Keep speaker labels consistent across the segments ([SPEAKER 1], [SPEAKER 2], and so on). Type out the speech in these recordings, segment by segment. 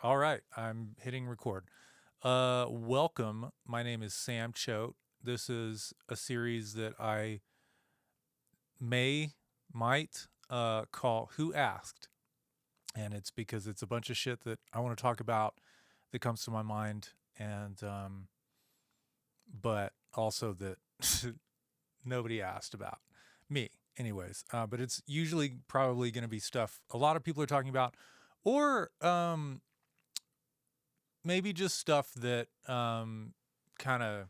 [SPEAKER 1] All right, I'm hitting record. Welcome. My name is Sam Choate. This is a series that I might call Who Asked? And it's because it's a bunch of shit that I want to talk about that comes to my mind, and but also that nobody asked about me, anyways. But it's usually probably going to be stuff a lot of people are talking about, or maybe just stuff that kind of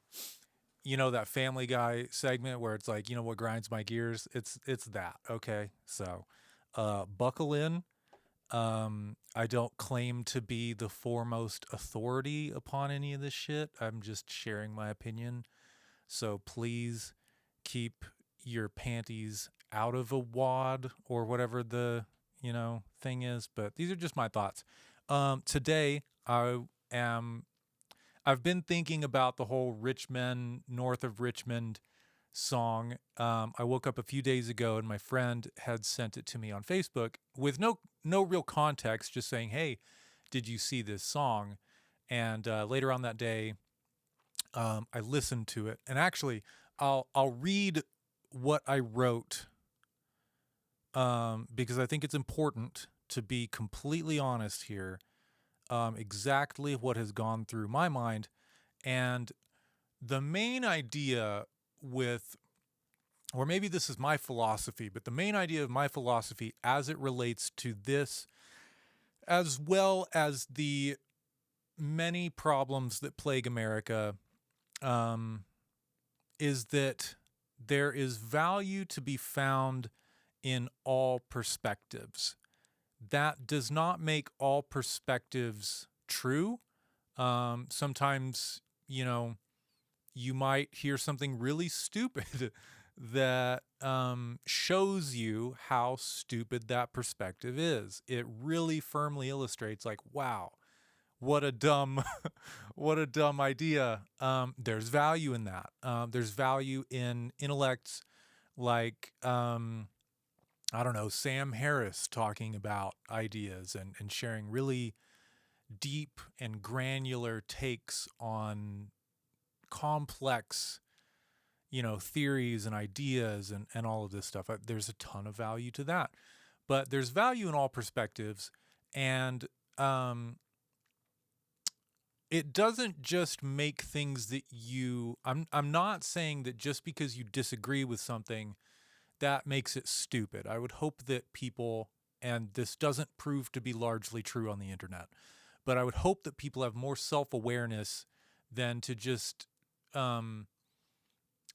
[SPEAKER 1] that Family Guy segment where it's like, what grinds my gears. It's that. Okay, so buckle in. I don't claim to be the foremost authority upon any of this shit. I'm just sharing my opinion. So please keep your panties out of a wad or whatever the thing is. But these are just my thoughts. Today am I've been thinking about the whole Richmond, north of Richmond song. I woke up a few days ago and my friend had sent it to me on Facebook with no real context, just saying, "Hey, did you see this song?" And later on that day, I listened to it, and actually, I'll read what I wrote because I think it's important to be completely honest here. Exactly what has gone through my mind. And the main idea with, or maybe this is my philosophy, but the main idea of my philosophy as it relates to this, as well as the many problems that plague America, um, is that there is value to be found in all perspectives. That does not make all perspectives true. Sometimes, you might hear something really stupid that shows you how stupid that perspective is. It really firmly illustrates, like, wow, what a dumb, what a dumb idea. There's value in that. There's value in intellects like, I don't know, Sam Harris talking about ideas and sharing really deep and granular takes on complex, theories and ideas and all of this stuff. There's a ton of value to that. But there's value in all perspectives. And it doesn't just make things that I'm not saying that just because you disagree with something, that makes it stupid. I would hope that people, and this doesn't prove to be largely true on the internet, but I would hope that people have more self-awareness than to just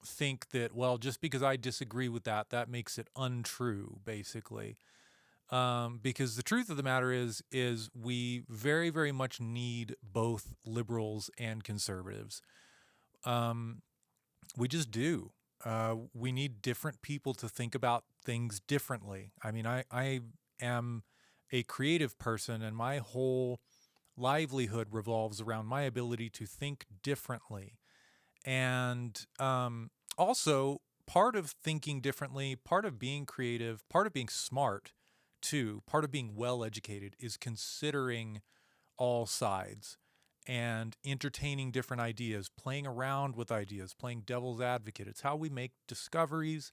[SPEAKER 1] think that, well, just because I disagree with that, that makes it untrue, basically. Because the truth of the matter is we very, very much need both liberals and conservatives. Um, we just do. We need different people to think about things differently. I mean, I am a creative person, and my whole livelihood revolves around my ability to think differently. And also, part of thinking differently, part of being creative, part of being smart, too, part of being well educated is considering all sides and entertaining different ideas, playing around with ideas, playing devil's advocate. It's how we make discoveries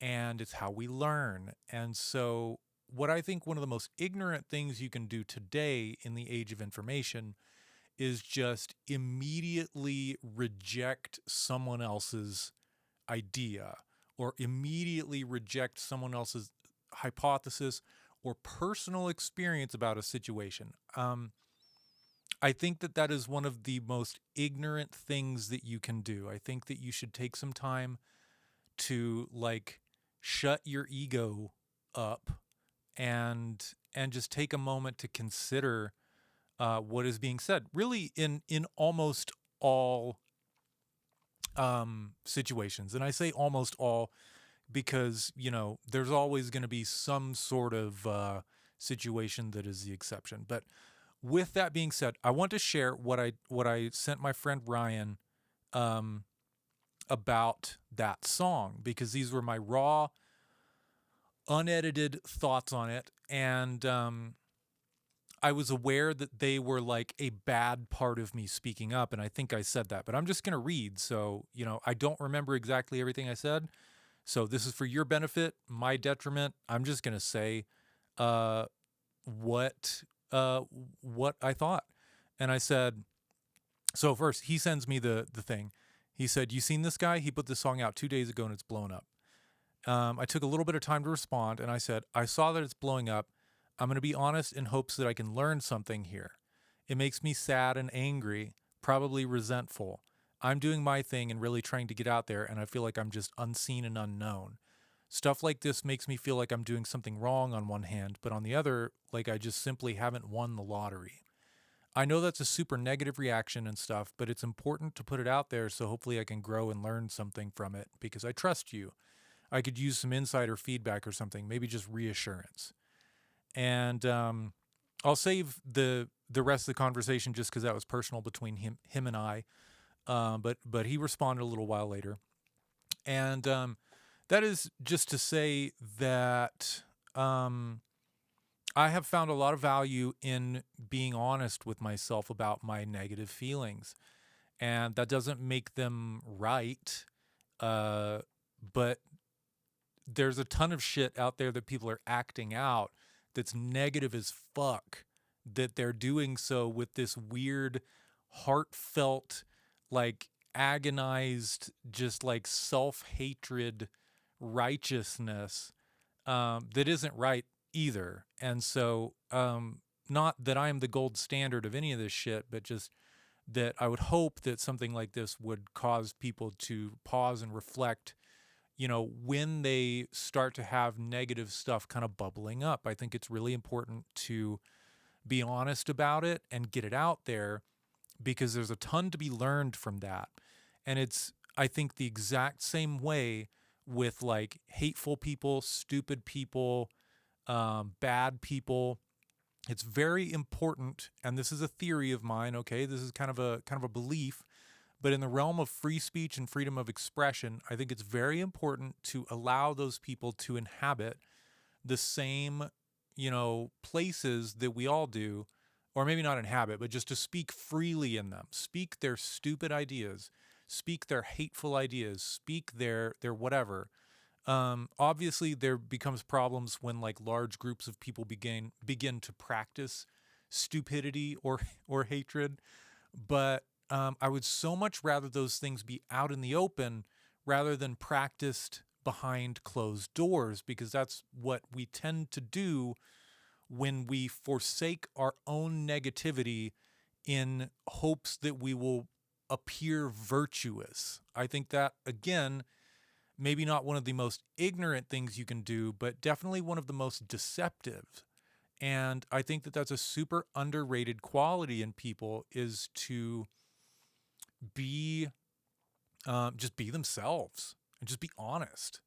[SPEAKER 1] and it's how we learn. And so, what I think one of the most ignorant things you can do today in the age of information is just immediately reject someone else's idea or immediately reject someone else's hypothesis or personal experience about a situation. I think that that is one of the most ignorant things that you can do. I think that you should take some time to like shut your ego up and just take a moment to consider what is being said. Really, in almost all situations, and I say almost all because there's always going to be some sort of situation that is the exception. But with that being said, I want to share what I sent my friend Ryan um, about that song because these were my raw, unedited thoughts on it, and I was aware that they were like a bad part of me speaking up, and I think I said that, but I'm just going to read. So, I don't remember exactly everything I said. So this is for your benefit, my detriment. I'm just going to say uh, what uh, what I thought. And I said, so first he sends me the thing. He said, "You seen this guy? He put this song out 2 days ago and it's blown up." I took a little bit of time to respond, and I said, "I saw that it's blowing up. I'm going to be honest in hopes that I can learn something here. It makes me sad and angry, probably resentful. I'm doing my thing and really trying to get out there, and I feel like I'm just unseen and unknown. Stuff like this makes me feel like I'm doing something wrong on one hand, but on the other, like I just simply haven't won the lottery. I know that's a super negative reaction and stuff, but it's important to put it out there so hopefully I can grow and learn something from it because I trust you. I could use some insider feedback or something, maybe just reassurance." And I'll save the rest of the conversation just because that was personal between him and I. But he responded a little while later, and that is just to say that I have found a lot of value in being honest with myself about my negative feelings, and that doesn't make them right. But there's a ton of shit out there that people are acting out that's negative as fuck, that they're doing so with this weird, heartfelt, like agonized, just like self-hatred righteousness that isn't right either. And so, not that I'm the gold standard of any of this shit, but just that I would hope that something like this would cause people to pause and reflect, when they start to have negative stuff kind of bubbling up. I think it's really important to be honest about it and get it out there because there's a ton to be learned from that. And it's, I think, the exact same way with like hateful people, stupid people, bad people. It's very important, and this is a theory of mine, okay? This is kind of a belief, but in the realm of free speech and freedom of expression, I think it's very important to allow those people to inhabit the same, places that we all do, or maybe not inhabit, but just to speak freely in them, speak their stupid ideas, speak their hateful ideas, speak their whatever. Obviously, there becomes problems when like large groups of people begin to practice stupidity or hatred, but I would so much rather those things be out in the open rather than practiced behind closed doors, because that's what we tend to do when we forsake our own negativity in hopes that we will appear virtuous. I think that, again, maybe not one of the most ignorant things you can do, but definitely one of the most deceptive. And I think that that's a super underrated quality in people, is to be just be themselves and just be honest,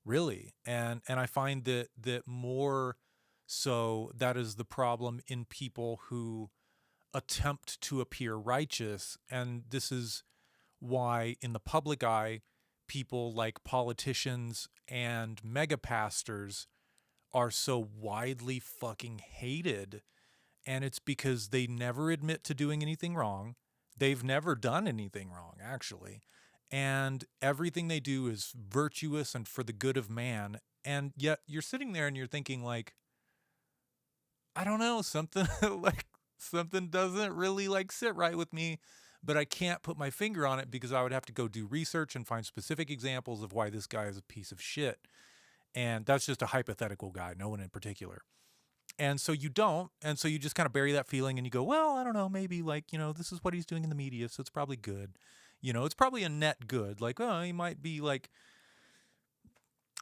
[SPEAKER 1] really. And I find that more so that is the problem in people who attempt to appear righteous. And this is why in the public eye, people like politicians and mega pastors are so widely fucking hated. And it's because they never admit to doing anything wrong. They've never done anything wrong, actually. And everything they do is virtuous and for the good of man. And yet you're sitting there and you're thinking like, I don't know, something like something doesn't really like sit right with me, but I can't put my finger on it because I would have to go do research and find specific examples of why this guy is a piece of shit. And that's just a hypothetical guy, no one in particular. And so you don't. And so you just kind of bury that feeling and you go, well, I don't know, maybe like, this is what he's doing in the media, so it's probably good. It's probably a net good. Like, oh, he might be like,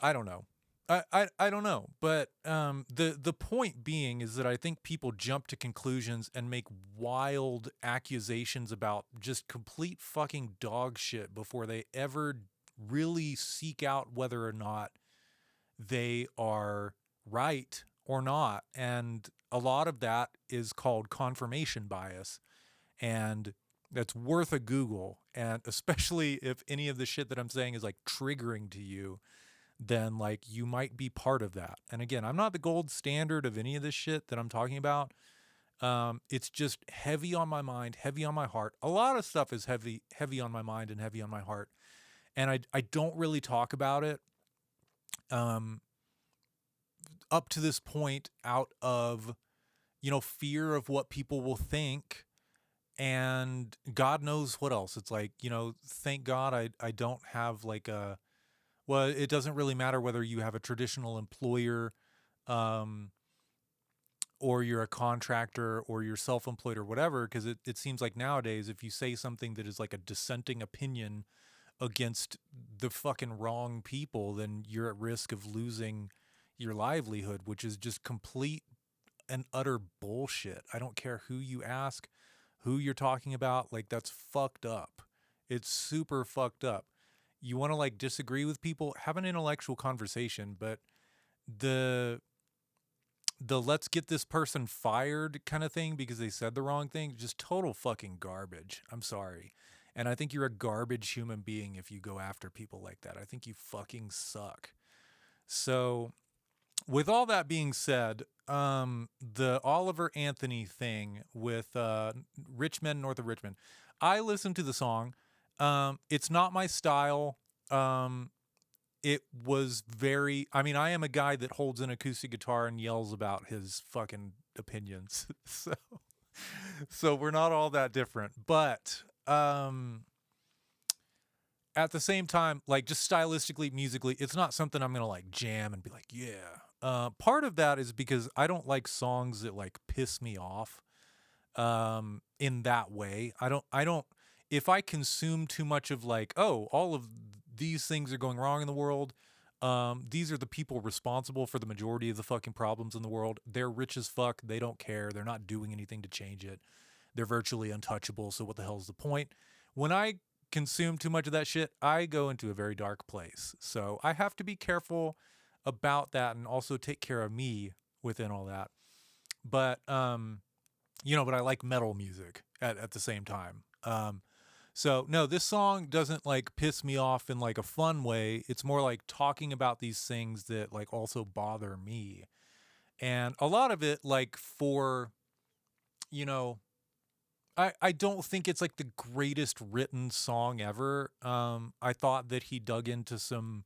[SPEAKER 1] I don't know. I don't know. But the point being is that I think people jump to conclusions and make wild accusations about just complete fucking dog shit before they ever really seek out whether or not they are right or not. And a lot of that is called confirmation bias. And that's worth a Google. And especially if any of the shit that I'm saying is like triggering to you, then like you might be part of that. And again, I'm not the gold standard of any of this shit that I'm talking about. It's just heavy on my mind, heavy on my heart. A lot of stuff is heavy on my mind and heavy on my heart. And I don't really talk about it um, up to this point out of, fear of what people will think. And God knows what else. It's like, thank God I don't have like well, it doesn't really matter whether you have a traditional employer, um, or you're a contractor or you're self-employed or whatever, because it seems like nowadays if you say something that is like a dissenting opinion against the fucking wrong people, then you're at risk of losing your livelihood, which is just complete and utter bullshit. I don't care who you ask, who you're talking about, like that's fucked up. It's super fucked up. You want to like disagree with people, have an intellectual conversation, but the let's get this person fired kind of thing because they said the wrong thing, just total fucking garbage. I'm sorry. And I think you're a garbage human being if you go after people like that. I think you fucking suck. So, with all that being said, the Oliver Anthony thing with Richmond, north of Richmond, I listened to the song. It's not my style. It was very, I mean, I am a guy that holds an acoustic guitar and yells about his fucking opinions. So we're not all that different, but at the same time, like just stylistically, musically, it's not something I'm going to like jam and be like, yeah. Part of that is because I don't like songs that like piss me off in that way. I don't, if I consume too much of like, oh, all of these things are going wrong in the world. These are the people responsible for the majority of the fucking problems in the world. They're rich as fuck. They don't care. They're not doing anything to change it. They're virtually untouchable. So what the hell is the point? When I consume too much of that shit, I go into a very dark place. So I have to be careful about that and also take care of me within all that. But, but I like metal music at the same time. So no, this song doesn't like piss me off in like a fun way. It's more like talking about these things that like also bother me. And a lot of it like for, you know, I don't think it's like the greatest written song ever. I thought that he dug into some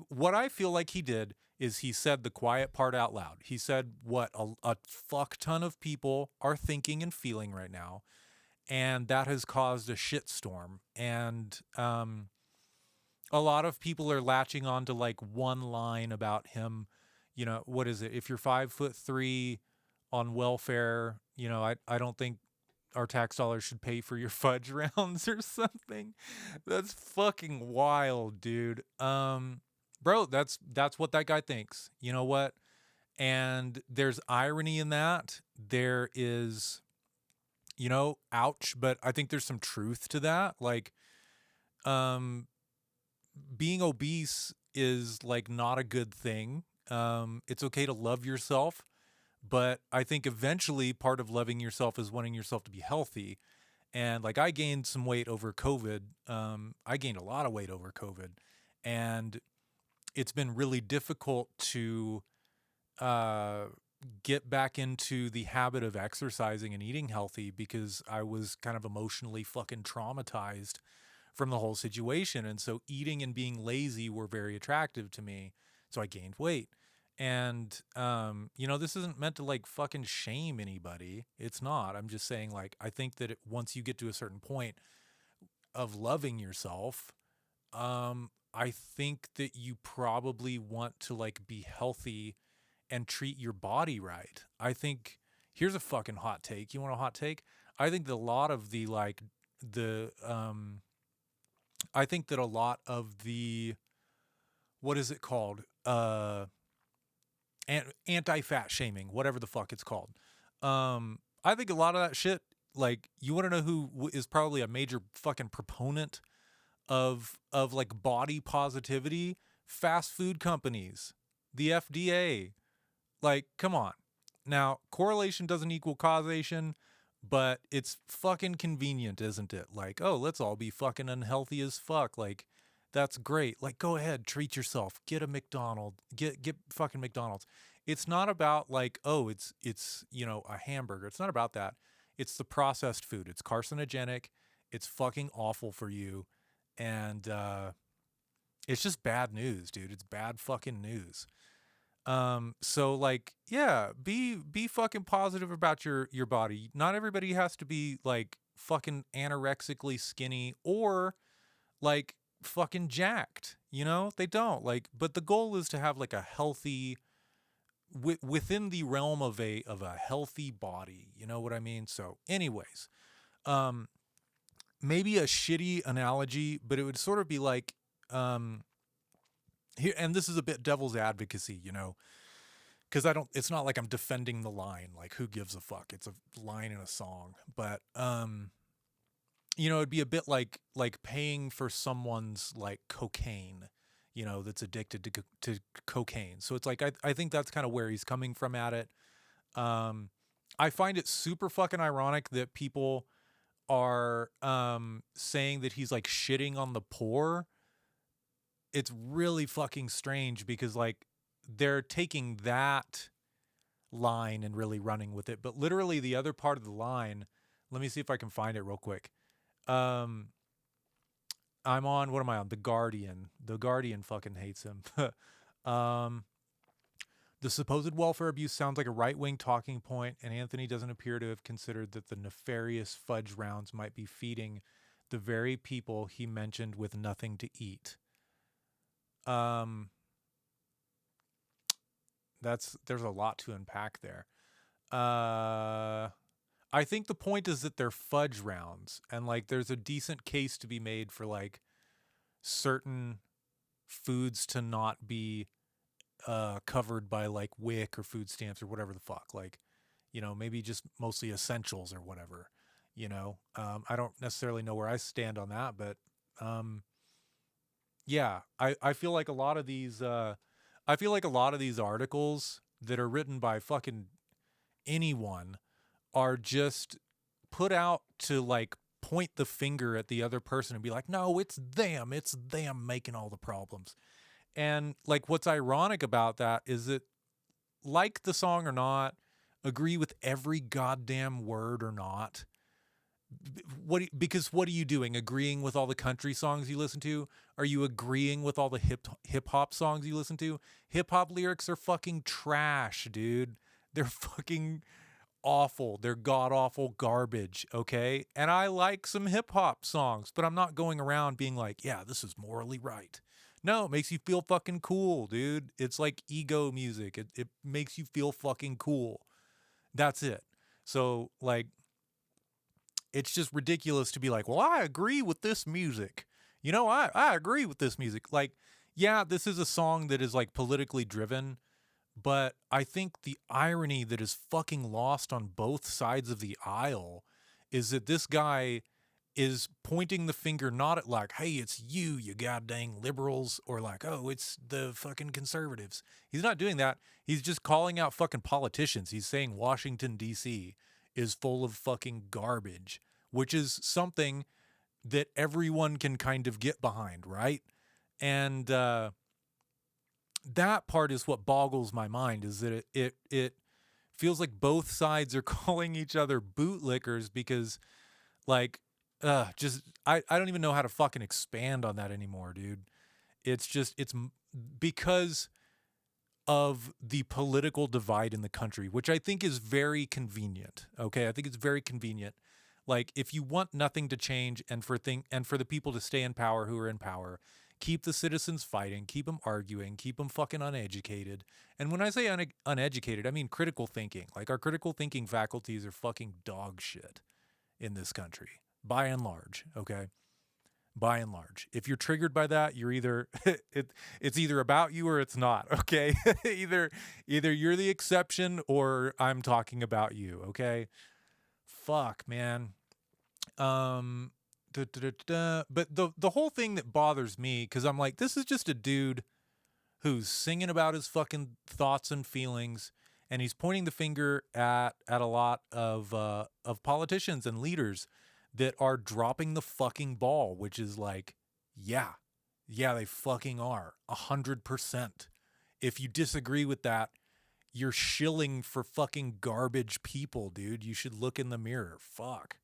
[SPEAKER 1] what I feel like he did is he said the quiet part out loud. He said what a fuck ton of people are thinking and feeling right now, and that has caused a shitstorm. And a lot of people are latching on to like one line about him. You know, what is it? If you're 5'3" on welfare, I don't think our tax dollars should pay for your fudge rounds or something. That's fucking wild, dude. Bro, that's what that guy thinks. You know what? And there's irony in that. There is, ouch, but I think there's some truth to that. Like, being obese is like not a good thing. It's okay to love yourself, but I think eventually part of loving yourself is wanting yourself to be healthy. And like I gained some weight over COVID. I gained a lot of weight over COVID. And it's been really difficult to get back into the habit of exercising and eating healthy because I was kind of emotionally fucking traumatized from the whole situation. And so eating and being lazy were very attractive to me. So I gained weight. And, this isn't meant to like fucking shame anybody. It's not. I'm just saying, like, I think that once you get to a certain point of loving yourself, I think that you probably want to like be healthy and treat your body right. I think, here's a fucking hot take. You want a hot take? I think that a lot of the, like, I think that a lot of the, what is it called? Anti-fat shaming, whatever the fuck it's called. I think a lot of that shit, like, you want to know who is probably a major fucking proponent of like body positivity? Fast food companies, the FDA. Like, come on. Now, correlation doesn't equal causation, but it's fucking convenient, isn't it? Like, oh, let's all be fucking unhealthy as fuck. Like, that's great. Like, go ahead, treat yourself. Get a McDonald's. Get fucking McDonald's. it's not about like, oh, it's you know, a hamburger. It's not about that. It's the processed food. It's carcinogenic. It's fucking awful for you, and it's just bad news, dude. It's bad fucking news. So like, yeah, be fucking positive about your body. Not everybody has to be like fucking anorexically skinny or like fucking jacked, you know? They don't. Like, but the goal is to have like a healthy within the realm of a healthy body, you know what I mean? So anyways, um maybe a shitty analogy, but it would sort of be like here, and this is a bit devil's advocacy, you know, because I don't. It's not like I'm defending the line. Like, who gives a fuck? It's a line in a song, but you know, it'd be a bit like paying for someone's like cocaine, you know, that's addicted to cocaine. So it's like I think that's kind of where he's coming from at it. I find it super fucking ironic that people are saying that he's like shitting on the poor. It's really fucking strange because like they're taking that line and really running with it, but literally the other part of the line, let me see if I can find it real quick. um I'm on, what am I on? The Guardian. The Guardian fucking hates him. um the supposed welfare abuse sounds like a right-wing talking point, and Anthony doesn't appear to have considered that the nefarious fudge rounds might be feeding the very people he mentioned with nothing to eat. um there's a lot to unpack there. I think the point is that they're fudge rounds, and like there's a decent case to be made for like certain foods to not be covered by like WIC or food stamps or whatever the fuck. Like, you know, maybe just mostly essentials or whatever. You know, I don't necessarily know where I stand on that, but yeah, I feel like a lot of these I feel like a lot of these articles that are written by fucking anyone are just put out to like point the finger at the other person and be like, no, it's them making all the problems. And like, what's ironic about that is that, like the song or not, agree with every goddamn word or not, because what are you doing? Agreeing with all the country songs you listen to? Are you agreeing with all the hip hop songs you listen to? Hip hop lyrics are fucking trash, dude. They're fucking awful. They're god awful garbage, okay? And I like some hip hop songs, but I'm not going around being like, yeah, this is morally right. No, it makes you feel fucking cool, dude. It's like ego music. It makes you feel fucking cool. That's it. So, like, it's just ridiculous to be like, well, I agree with this music. You know, I agree with this music. Like, yeah, this is a song that is like politically driven, but I think the irony that is fucking lost on both sides of the aisle is that this guy is pointing the finger not at like, hey, it's you goddamn liberals, or like, oh, it's the fucking conservatives. He's not doing that. He's just calling out fucking politicians. He's saying Washington, D.C. is full of fucking garbage, which is something that everyone can kind of get behind, right? And that part is what boggles my mind, is that it feels like both sides are calling each other bootlickers because like just I don't even know how to fucking expand on that anymore, dude. It's just because of the political divide in the country, which I think is very convenient. Okay, I think it's very convenient. Like, if you want nothing to change and for the people to stay in power who are in power, keep the citizens fighting, keep them arguing, keep them fucking uneducated. And when I say uneducated, I mean critical thinking. Like, our critical thinking faculties are fucking dog shit in this country, by and large. Okay, by and large. If you're triggered by that, you're either it's either about you or it's not, okay? either you're the exception or I'm talking about you, okay? Fuck, man. Um but the whole thing that bothers me, cuz I'm like, this is just a dude who's singing about his fucking thoughts and feelings, and he's pointing the finger at a lot of politicians and leaders that are dropping the fucking ball, which is like, yeah, they fucking are 100%. If you disagree with that, you're shilling for fucking garbage people, dude. You should look in the mirror. Fuck.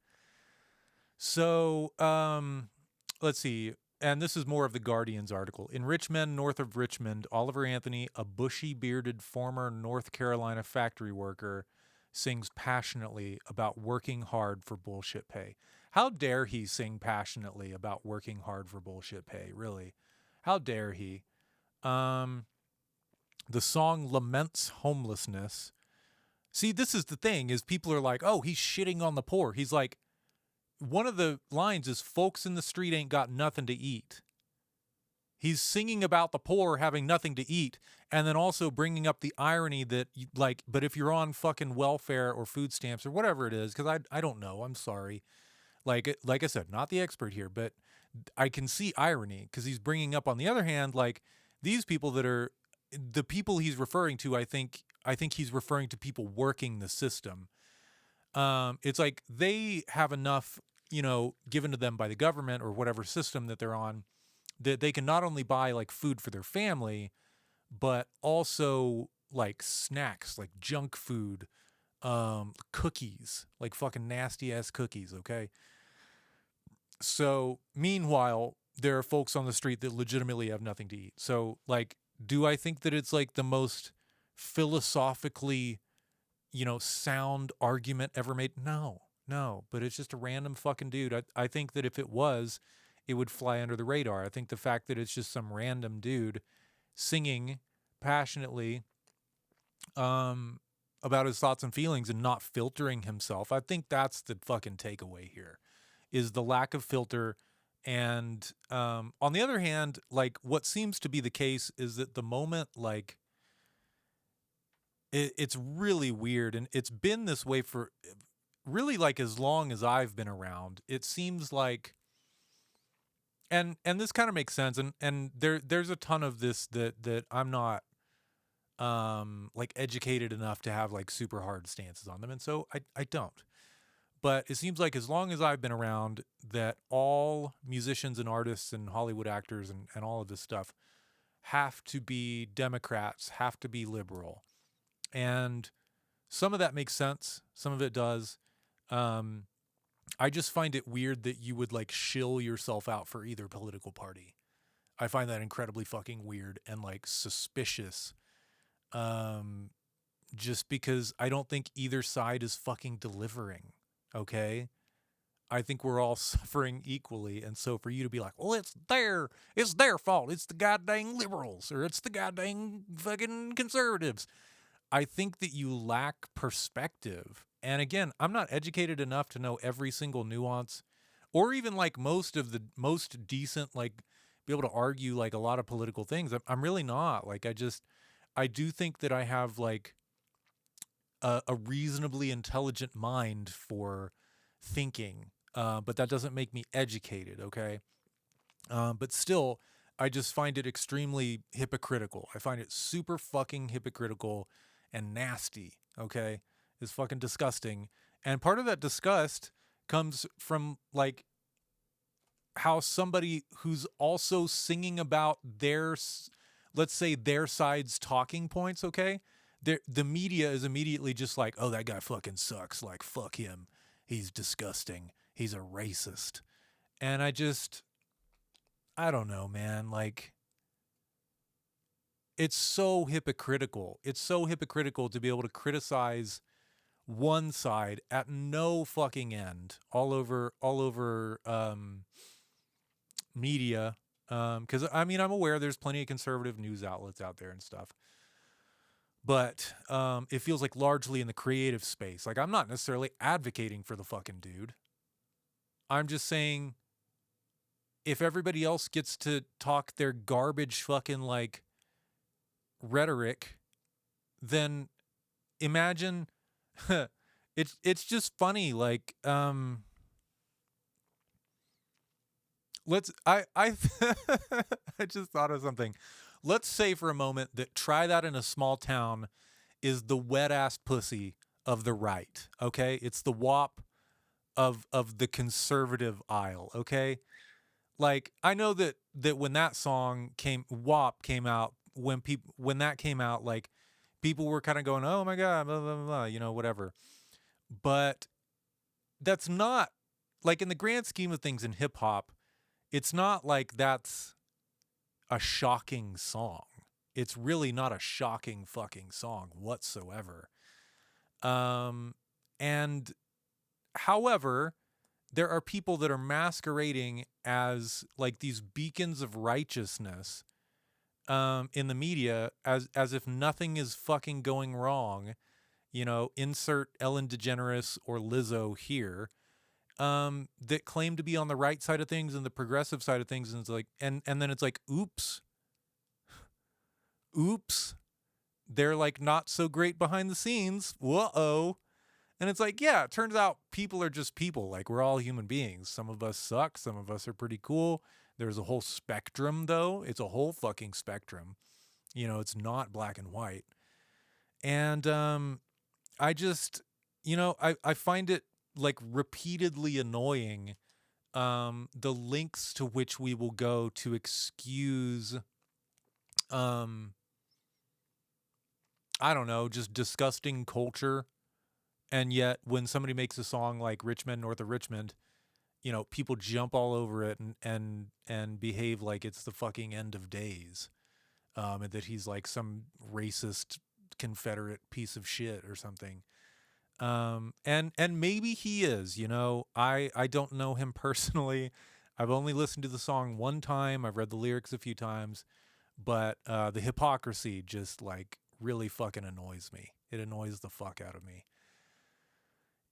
[SPEAKER 1] So, let's see. And this is more of the Guardian's article. In Richmond, north of Richmond, Oliver Anthony, a bushy-bearded former North Carolina factory worker, sings passionately about working hard for bullshit pay. How dare he sing passionately about working hard for bullshit pay, really? How dare he? The song laments homelessness. See, this is the thing, is people are like, oh, he's shitting on the poor. He's like, one of the lines is, folks in the street ain't got nothing to eat. He's singing about the poor having nothing to eat, and then also bringing up the irony that, like, but if you're on fucking welfare or food stamps or whatever it is, because I don't know, I'm sorry. Like I said, not the expert here, but I can see irony, because he's bringing up, on the other hand, like, these people that are, the people he's referring to, I think he's referring to people working the system. It's like they have enough, given to them by the government or whatever system that they're on, that they can not only buy like food for their family, but also like snacks, like junk food, cookies, like fucking nasty ass cookies. Okay. So meanwhile, there are folks on the street that legitimately have nothing to eat. So like, do I think that it's like the most philosophically, sound argument ever made? No, but it's just a random fucking dude. I think that if it was, it would fly under the radar. I think the fact that it's just some random dude singing passionately about his thoughts and feelings and not filtering himself, I think that's the fucking takeaway here, is the lack of filter. And on the other hand, like, what seems to be the case is that the moment, like, it's really weird, and it's been this way for really like as long as I've been around. It seems like, and this kind of makes sense, and there's a ton of this that I'm not like educated enough to have like super hard stances on them, and so I don't. But it seems like as long as I've been around, that all musicians and artists and Hollywood actors and all of this stuff have to be Democrats, have to be liberal. And some of that makes sense. Some of it does. I just find it weird that you would like shill yourself out for either political party. I find that incredibly fucking weird and like suspicious. Just because I don't think either side is fucking delivering. Okay. I think we're all suffering equally. And so for you to be like, well, it's their fault. It's the goddamn liberals, or it's the goddamn fucking conservatives. I think that you lack perspective. And again, I'm not educated enough to know every single nuance, or even like most of the most decent, like, be able to argue like a lot of political things. I'm really not. Like, I do think that I have like a reasonably intelligent mind for thinking, but that doesn't make me educated. Okay. But still, I just find it extremely hypocritical. I find it super fucking hypocritical and nasty. Okay. It's fucking disgusting. And part of that disgust comes from like how somebody who's also singing about their, let's say, their side's talking points. Okay. The media is immediately just like, oh, that guy fucking sucks. Like, fuck him. He's disgusting. He's a racist. And I don't know, man. Like, it's so hypocritical. It's so hypocritical to be able to criticize one side at no fucking end all over media. Because I mean, I'm aware there's plenty of conservative news outlets out there and stuff. But it feels like largely in the creative space. Like, I'm not necessarily advocating for the fucking dude. I'm just saying, if everybody else gets to talk their garbage fucking like rhetoric, then imagine it's just funny. Like, let's I I just thought of something. Let's say for a moment that try that in a small town is the wet ass pussy of the right. Okay. It's the WAP of the conservative aisle. Okay. Like, I know that when that song WAP came out, when that came out, like, people were kind of going, oh my God, blah, blah, blah, whatever. But that's not, like, in the grand scheme of things in hip hop, it's not like that's a shocking song. It's really not a shocking fucking song whatsoever. And however, there are people that are masquerading as like these beacons of righteousness in the media as if nothing is fucking going wrong. Insert Ellen DeGeneres or Lizzo here, that claim to be on the right side of things and the progressive side of things, and it's like, and then it's like, oops, they're like not so great behind the scenes. Whoa. And it's like, yeah, it turns out people are just people. Like, we're all human beings. Some of us suck. Some of us are pretty cool. There's a whole spectrum, though. It's a whole fucking spectrum. It's not black and white. And I just, I find it like repeatedly annoying, the lengths to which we will go to excuse, I don't know, just disgusting culture. And yet when somebody makes a song like Richmond, North of Richmond, people jump all over it and behave like it's the fucking end of days. And that he's like some racist Confederate piece of shit or something. And maybe he is, I don't know him personally. I've only listened to the song one time. I've read the lyrics a few times, but the hypocrisy just like really fucking annoys me. It annoys the fuck out of me.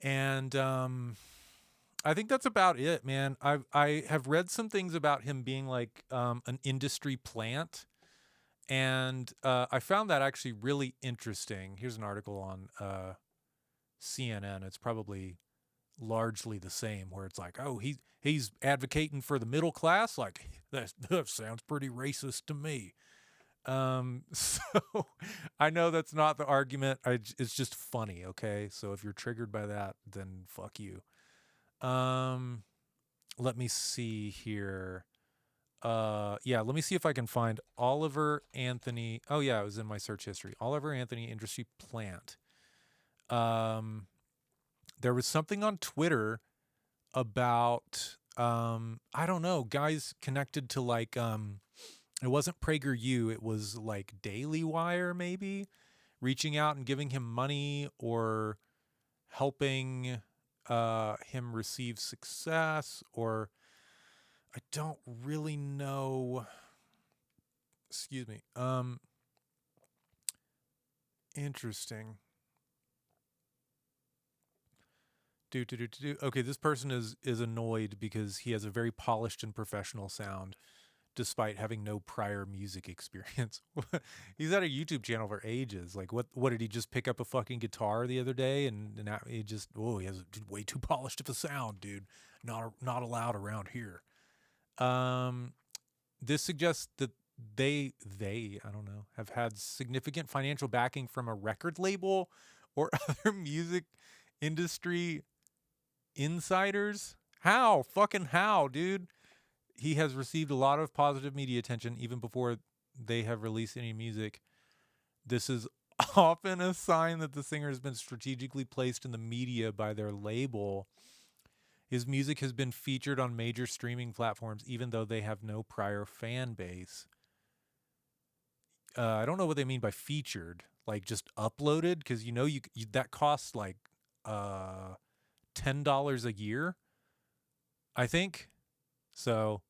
[SPEAKER 1] And I think that's about it, man. I have read some things about him being like an industry plant, and I found that actually really interesting. Here's an article on CNN. It's probably largely the same, where it's like, oh, he's advocating for the middle class. Like that sounds pretty racist to me. So I know that's not the argument. It's just funny. Okay. So if you're triggered by that, then fuck you. Let me see here. Yeah, let me see if I can find Oliver Anthony. Oh yeah, it was in my search history. Oliver Anthony industry plant. There was something on Twitter about, I don't know, guys connected to like, it wasn't PragerU, it was like Daily Wire, maybe, reaching out and giving him money or helping him receive success, or I don't really know. Excuse me. Interesting. Okay, this person is annoyed because he has a very polished and professional sound, despite having no prior music experience. He's had a YouTube channel for ages. Like, what did he just pick up a fucking guitar the other day and now he just, he has way too polished of a sound, dude. Not allowed around here. This suggests that they I don't know, have had significant financial backing from a record label or other music industry insiders. How? Fucking how, dude? He has received a lot of positive media attention even before they have released any music. This is often a sign that the singer has been strategically placed in the media by their label. His music has been featured on major streaming platforms, even though they have no prior fan base. I don't know what they mean by featured, like just uploaded, because you that costs like $10 a year, I think. So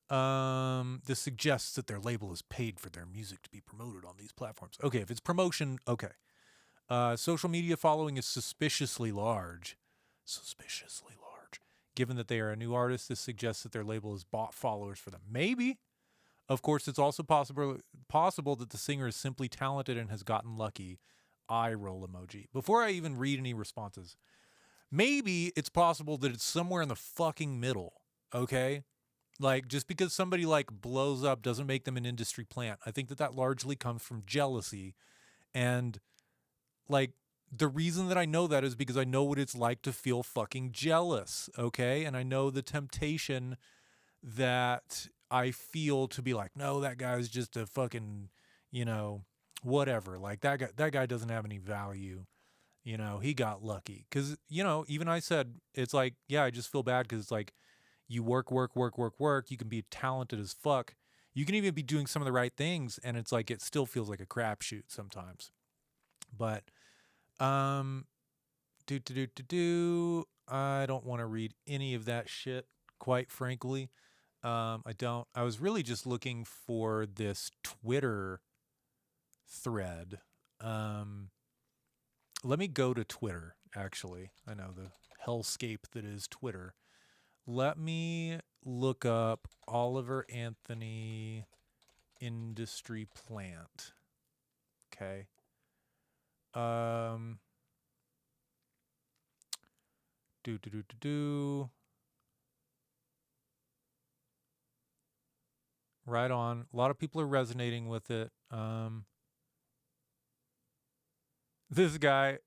[SPEAKER 1] this suggests that their label is paid for their music to be promoted on these platforms. Okay, if it's promotion, okay. Social media following is suspiciously large. Given that they are a new artist, this suggests that their label has bought followers for them. Maybe. Of course, it's also possible that the singer is simply talented and has gotten lucky. Eye roll emoji. Before I even read any responses, maybe it's possible that it's somewhere in the fucking middle, okay? Like, just because somebody like blows up doesn't make them an industry plant. I think that largely comes from jealousy. And like, the reason that I know that is because I know what it's like to feel fucking jealous, okay? And I know the temptation that I feel to be like, no, that guy's just a fucking, whatever. Like that guy doesn't have any value. You know, he got lucky. Cause, you know, even I said, it's like, yeah, I just feel bad because it's like you work. You can be talented as fuck. You can even be doing some of the right things. And it's like, it still feels like a crapshoot sometimes. But, um, I don't want to read any of that shit, quite frankly. I don't. I was really just looking for this Twitter thread. Let me go to Twitter, actually. I know the hellscape that is Twitter. Let me look up Oliver Anthony industry plant. Okay. Right on. A lot of people are resonating with it. This guy,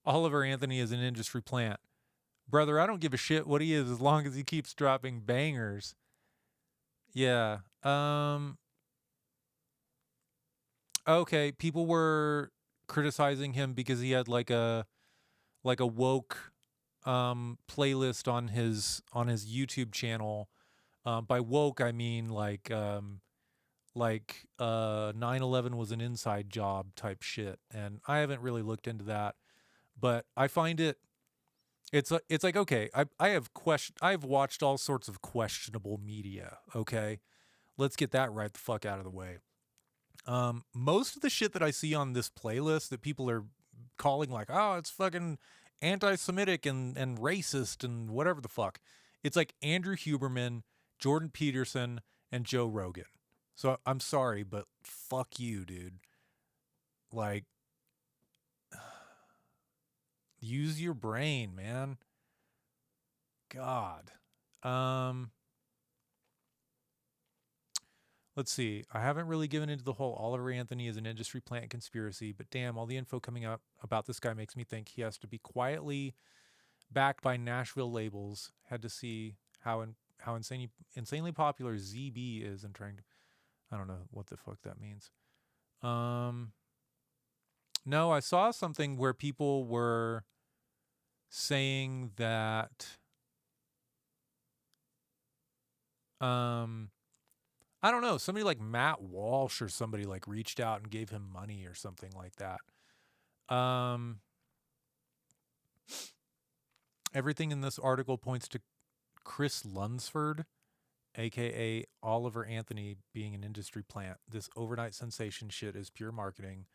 [SPEAKER 1] Oliver Anthony, is an industry plant. Brother, I don't give a shit what he is as long as he keeps dropping bangers. Yeah. Okay, people were criticizing him because he had like a woke playlist on his YouTube channel. By woke I mean like 9/11 was an inside job type shit, and I haven't really looked into that, but I find it's like okay, I've watched all sorts of questionable media, okay? Let's get that right the fuck out of the way. Most of the shit that I see on this playlist that people are calling like, oh, it's fucking anti-Semitic and racist and whatever the fuck. It's like Andrew Huberman, Jordan Peterson, and Joe Rogan. So I'm sorry, but fuck you, dude. Like, use your brain, man. God. Let's see. I haven't really given into the whole Oliver Anthony is an industry plant conspiracy, but damn, all the info coming up about this guy makes me think he has to be quietly backed by Nashville labels. Had to see how insanely popular ZB is and trying to. I don't know what the fuck that means. No, I saw something where people were saying that I don't know, somebody like Matt Walsh or somebody like reached out and gave him money or something like that. Everything in this article points to Chris Lunsford, aka Oliver Anthony, being an industry plant. This overnight sensation shit is pure marketing,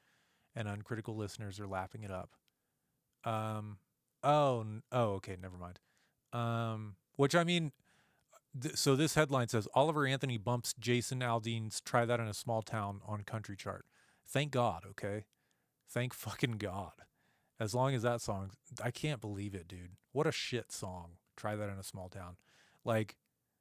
[SPEAKER 1] and uncritical listeners are lapping it up. Okay, never mind. Which I mean, so this headline says Oliver Anthony bumps Jason Aldean's "Try That in a Small Town" on country chart. Thank God, okay? Thank fucking God. As long as that song, I can't believe it, dude. What a shit song. Try That in a Small Town. Like,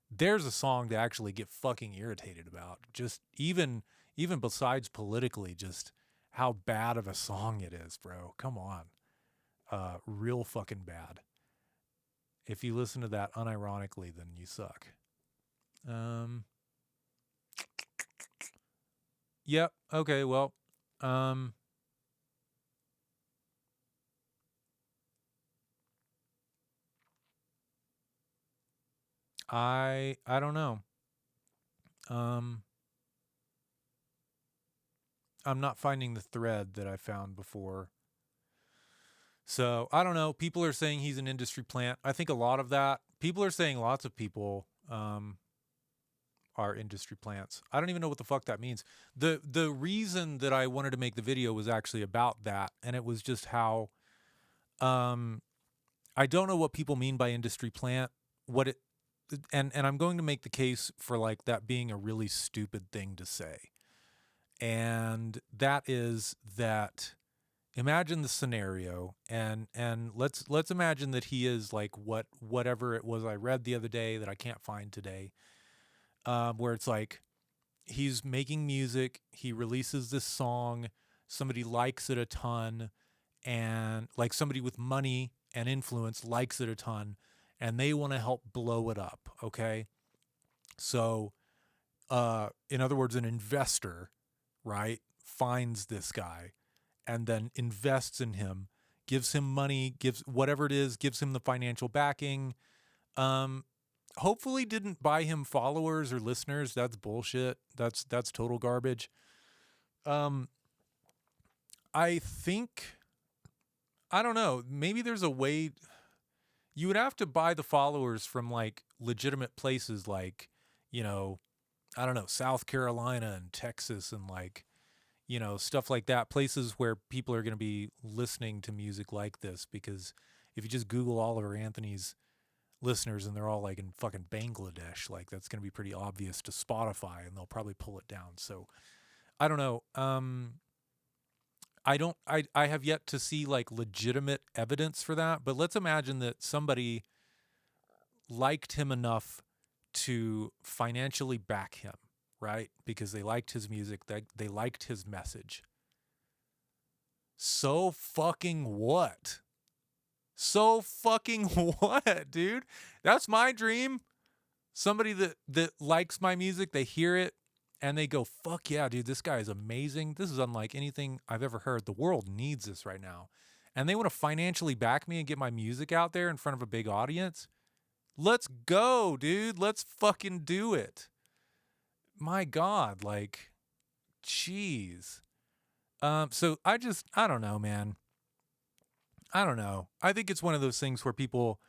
[SPEAKER 1] there's a song to actually get fucking irritated about. Just even besides politically, just how bad of a song it is, bro. Come on. Real fucking bad. If you listen to that unironically, then you suck. Yep. Okay. Well. I don't know. I'm not finding the thread that I found before. So I don't know. People are saying he's an industry plant. I think a lot of that. People are saying lots of people are industry plants. I don't even know what the fuck that means. The reason that I wanted to make the video was actually about that, and it was just how I don't know what people mean by industry plant. What it and I'm going to make the case for like that being a really stupid thing to say. And that is that imagine the scenario and let's imagine that he is like whatever it was I read the other day that I can't find today, where it's like he's making music, he releases this song, somebody likes it a ton, and like somebody with money and influence likes it a ton, and they want to help blow it up, okay? So in other words, an investor, right, finds this guy and then invests in him, gives him money, gives whatever it is, gives him the financial backing. Hopefully didn't buy him followers or listeners. That's bullshit. That's total garbage. I think, I don't know, maybe there's a way. You would have to buy the followers from like legitimate places like, you know, I don't know, South Carolina and Texas and like, you know, stuff like that. Places where people are going to be listening to music like this. Because if you just Google Oliver Anthony's listeners and they're all like in fucking Bangladesh, like that's going to be pretty obvious to Spotify and they'll probably pull it down. So I don't know. I have yet to see like legitimate evidence for that, but let's imagine that somebody liked him enough to financially back him, right? Because they liked his music, they liked his message. So fucking what? So fucking what, dude? That's my dream. Somebody that likes my music, they hear it and they go, fuck yeah, dude, this guy is amazing. This is unlike anything I've ever heard. The world needs this right now. And they want to financially back me and get my music out there in front of a big audience. Let's go, dude. Let's fucking do it. My God, like, jeez. So I don't know, man. I don't know. I think it's one of those things where people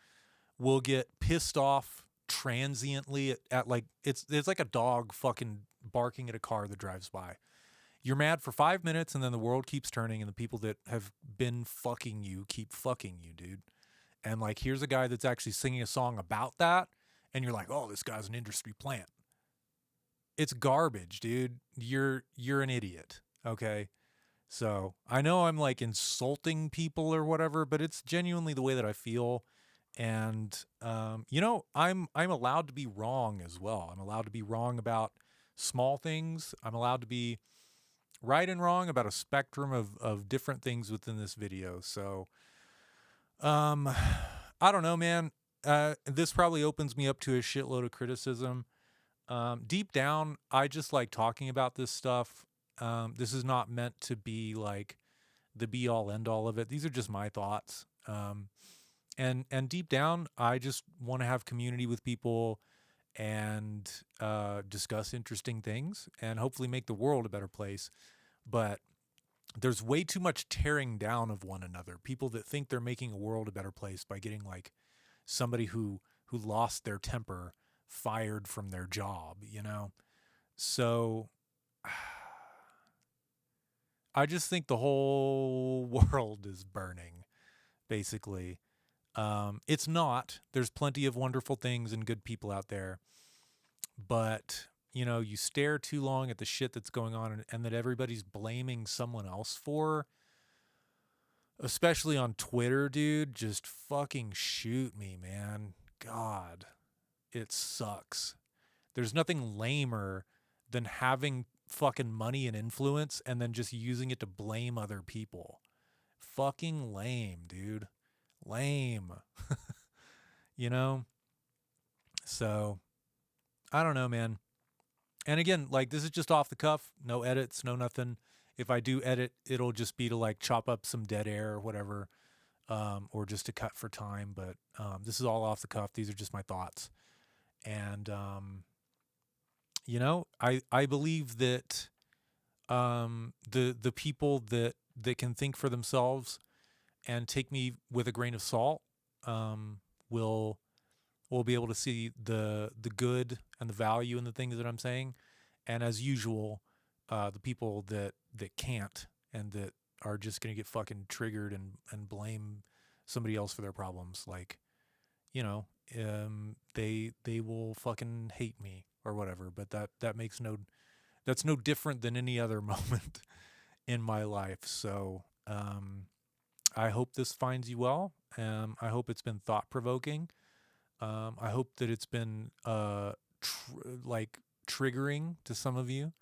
[SPEAKER 1] will get pissed off transiently at like, it's like a dog fucking barking at a car that drives by. You're mad for 5 minutes and then the world keeps turning and the people that have been fucking you keep fucking you, dude. And like, here's a guy that's actually singing a song about that. And you're like, oh, this guy's an industry plant. It's garbage, dude. You're an idiot. Okay. So I know I'm like insulting people or whatever, but it's genuinely the way that I feel. And, you know, I'm allowed to be wrong as well. I'm allowed to be wrong about small things. I'm allowed to be right and wrong about a spectrum of different things within this video. So, I don't know, man. This probably opens me up to a shitload of criticism. Deep down, I just like talking about this stuff. This is not meant to be like the be all end all of it. These are just my thoughts. And deep down, I just want to have community with people and discuss interesting things and hopefully make the world a better place. But there's way too much tearing down of one another. People that think they're making a world a better place by getting like somebody who lost their temper fired from their job, you know? So I just think the whole world is burning, basically. It's not. There's plenty of wonderful things and good people out there. But, you know, you stare too long at the shit that's going on and that everybody's blaming someone else for, especially on Twitter, dude, just fucking shoot me, man. God, it sucks. There's nothing lamer than having fucking money and influence and then just using it to blame other people. Fucking lame, dude. Lame. You know? So, I don't know, man. And again, like, this is just off the cuff. No edits, no nothing. If I do edit, it'll just be to like chop up some dead air or whatever, or just to cut for time. But this is all off the cuff. These are just my thoughts. And, you know, I believe that the people that can think for themselves and take me with a grain of salt will be able to see the good and the value in the things that I'm saying. And as usual, the people that can't and that are just going to get fucking triggered and blame somebody else for their problems, like, you know, they will fucking hate me or whatever. But that's no different than any other moment in my life. So I hope this finds you well. I hope it's been thought provoking. I hope that it's been like triggering to some of you.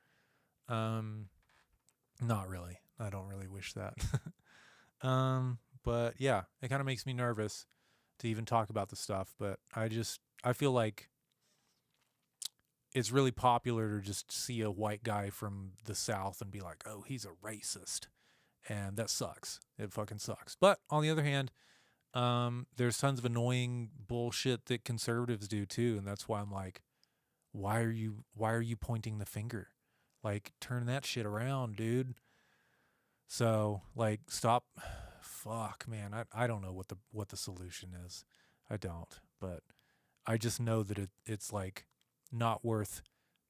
[SPEAKER 1] Not really. I don't really wish that. But yeah, it kind of makes me nervous to even talk about the stuff. But I feel like it's really popular to just see a white guy from the South and be like, oh, he's a racist. And that sucks. It fucking sucks. But on the other hand, there's tons of annoying bullshit that conservatives do too. And that's why I'm like, why are you pointing the finger? Like, turn that shit around, dude. So, like, stop. Fuck, man. I don't know what the solution is. I don't. But I just know that it's like not worth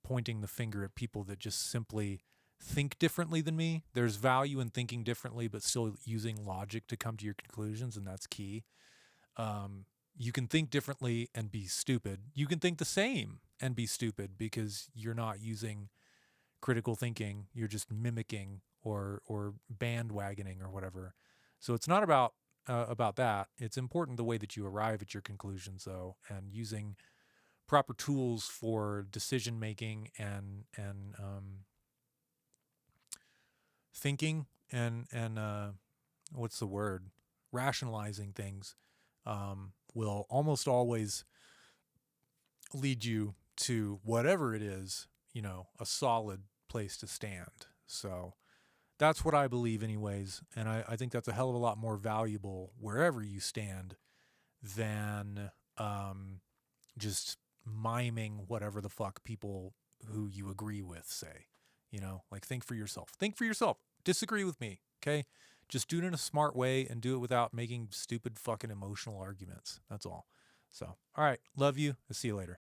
[SPEAKER 1] pointing the finger at people that just simply think differently than me. There's value in thinking differently, but still using logic to come to your conclusions, and that's key. You can think differently and be stupid. You can think the same and be stupid because you're not using critical thinking. You're just mimicking or bandwagoning or whatever. So it's not about that. It's important the way that you arrive at your conclusions, though, and using proper tools for decision making and thinking and what's the word? Rationalizing things will almost always lead you to whatever it is, a solid place to stand. So that's what I believe anyways. And I think that's a hell of a lot more valuable wherever you stand than just miming whatever the fuck people who you agree with say. Like, think for yourself. Think for yourself. Disagree with me, okay? Just do it in a smart way and do it without making stupid fucking emotional arguments. That's all. So, all right. Love you. I'll see you later.